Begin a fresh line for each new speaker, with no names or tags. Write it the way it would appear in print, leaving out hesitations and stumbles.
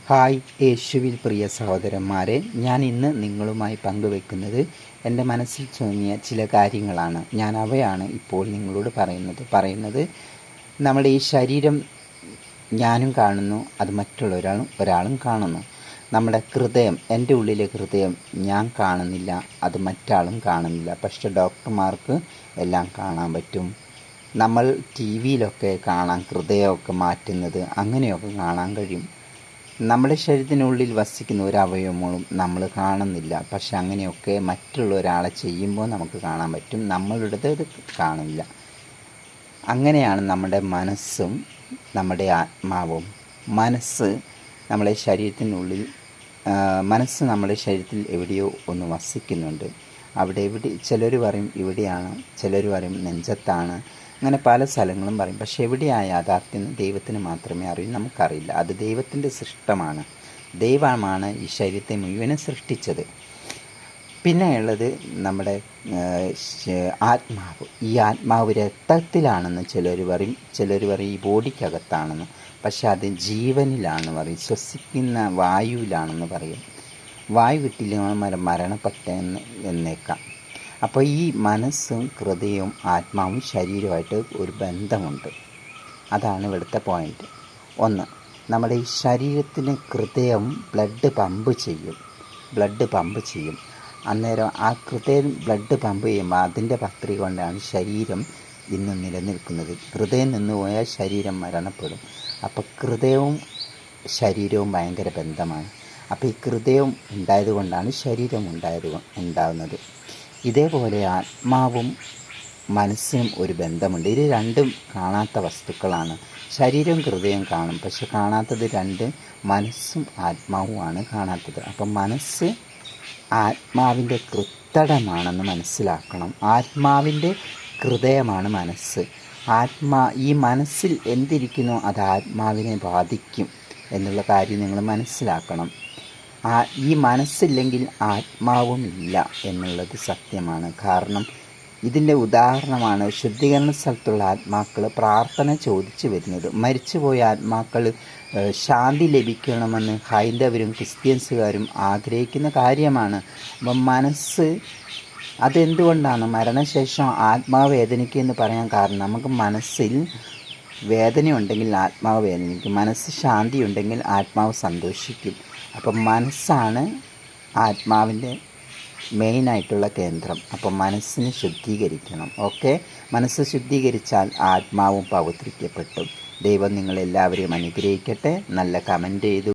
Hi യേശുവിൽ പ്രിയ സഹോദരന്മാരെ, ഞാൻ ഇന്ന് നിങ്ങളുമായി പങ്കുവെക്കുന്നത് എൻ്റെ മനസ്സിൽ തോന്നിയ ചില കാര്യങ്ങളാണ്. ഞാൻ അവയാണ് ഇപ്പോൾ നിങ്ങളോട് പറയുന്നത് നമ്മുടെ ഈ ശരീരം ഞാനും കാണുന്നു, അത് ഒരാളും കാണുന്നു. നമ്മുടെ ഹൃദയം, എൻ്റെ ഉള്ളിലെ ഹൃദയം ഞാൻ കാണുന്നില്ല, അത് മറ്റാളും കാണുന്നില്ല. പക്ഷേ ഡോക്ടർമാർക്ക് എല്ലാം കാണാൻ പറ്റും. നമ്മൾ ടി വിയിലൊക്കെ കാണാം ഹൃദയമൊക്കെ മാറ്റുന്നത്, അങ്ങനെയൊക്കെ കാണാൻ കഴിയും. നമ്മുടെ ശരീരത്തിനുള്ളിൽ വസിക്കുന്ന ഒരു അവയവങ്ങളും നമ്മൾ കാണുന്നില്ല. പക്ഷെ അങ്ങനെയൊക്കെ മറ്റുള്ള ഒരാളെ ചെയ്യുമ്പോൾ നമുക്ക് കാണാൻ പറ്റും, നമ്മളുടേത് അത് കാണില്ല. അങ്ങനെയാണ് നമ്മുടെ മനസ്സും നമ്മുടെ ആത്മാവും. മനസ്സ് നമ്മുടെ ശരീരത്തിൽ എവിടെയോ ഒന്ന് വസിക്കുന്നുണ്ട്. അവിടെ ചിലർ പറയും ഇവിടെയാണ്, ചിലർ പറയും നെഞ്ചത്താണ്, അങ്ങനെ പല സ്ഥലങ്ങളും പറയും. പക്ഷെ എവിടെയായ യാഥാർത്ഥ്യം ദൈവത്തിന് മാത്രമേ അറിയൂ, നമുക്കറിയില്ല. അത് ദൈവത്തിൻ്റെ സൃഷ്ടമാണ്. ദൈവമാണ് ഈ ശരീരത്തെ മുഴുവനും സൃഷ്ടിച്ചത്. പിന്നെ ഉള്ളത് നമ്മുടെ ആത്മാവ്. ഈ ആത്മാവ് രക്തത്തിലാണെന്ന് ചിലർ പറയും ഈ ബോഡിക്കകത്താണെന്ന്. പക്ഷെ അത് ജീവനിലാണെന്ന് പറയും, ശ്വസിക്കുന്ന വായുവിലാണെന്ന് പറയും. വായു കിട്ടില്ലെങ്കിൽ മരണപ്പെട്ടെന്ന് എന്നേക്കാം. അപ്പോൾ ഈ മനസ്സും ഹൃദയവും ആത്മാവും ശരീരവുമായിട്ട് ഒരു ബന്ധമുണ്ട്. അതാണ് ഇവിടുത്തെ പോയിൻ്റ്. ഒന്ന്, നമ്മുടെ ഈ ശരീരത്തിന് ഹൃദയം ബ്ലഡ് പമ്പ് ചെയ്യും. അന്നേരം ആ ഹൃദയം ബ്ലഡ് പമ്പ് ചെയ്യുമ്പോൾ അതിൻ്റെ പ്രക്രിയ കൊണ്ടാണ് ശരീരം ഇന്ന് നിലനിൽക്കുന്നത്. ഹൃദയം നിന്ന് പോയാൽ ശരീരം മരണപ്പെടും. അപ്പോൾ ഹൃദയവും ശരീരവും ഭയങ്കര ബന്ധമാണ്. അപ്പോൾ ഈ ഹൃദയം ഉണ്ടായത് കൊണ്ടാണ് ശരീരം ഉണ്ടാകുന്നത്. ഇതേപോലെ ആത്മാവും മനസ്സിനും ഒരു ബന്ധമുണ്ട്. ഇത് രണ്ടും കാണാത്ത വസ്തുക്കളാണ്. ശരീരവും ഹൃദയവും കാണും, പക്ഷെ കാണാത്തത് രണ്ട് മനസ്സും ആത്മാവുമാണ് കാണാത്തത്. അപ്പം മനസ്സ് ആത്മാവിൻ്റെ കൃത്തടമാണെന്ന് മനസ്സിലാക്കണം. ആത്മാവിൻ്റെ ഹൃദയമാണ് മനസ്സ്. ഈ മനസ്സിൽ എന്തിരിക്കുന്നോ അത് ആത്മാവിനെ ബാധിക്കും എന്നുള്ള കാര്യം നിങ്ങൾ മനസ്സിലാക്കണം. ഈ മനസ്സില്ലെങ്കിൽ ആത്മാവും ഇല്ല എന്നുള്ളത് സത്യമാണ്. കാരണം ഇതിൻ്റെ ഉദാഹരണമാണ് ശുദ്ധീകരണ സ്ഥലത്തുള്ള ആത്മാക്കൾ പ്രാർത്ഥന ചോദിച്ചു വരുന്നത്. മരിച്ചുപോയ ആത്മാക്കൾ ശാന്തി ലഭിക്കണമെന്ന് ഹൈന്ദവരും ക്രിസ്ത്യൻസുകാരും ആഗ്രഹിക്കുന്ന കാര്യമാണ്. അപ്പം മനസ്സ് അതെന്തുകൊണ്ടാണ് മരണശേഷം ആത്മാവ് വേദനിക്കുമെന്ന് പറയാൻ കാരണം, നമുക്ക് മനസ്സിൽ വേദനയുണ്ടെങ്കിൽ ആത്മാവ് വേദനിക്കും, മനസ്സ് ശാന്തി ഉണ്ടെങ്കിൽ ആത്മാവ് സന്തോഷിക്കും. അപ്പം മനസ്സാണ് ആത്മാവിൻ്റെ മെയിനായിട്ടുള്ള കേന്ദ്രം. അപ്പം മനസ്സിനെ ശുദ്ധീകരിക്കണം. മനസ്സ് ശുദ്ധീകരിച്ചാൽ ആത്മാവും പവിത്രിക്കപ്പെട്ടു. ദൈവം നിങ്ങളെല്ലാവരെയും അനുഗ്രഹിക്കട്ടെ. നല്ല കമൻ്റ് ചെയ്തു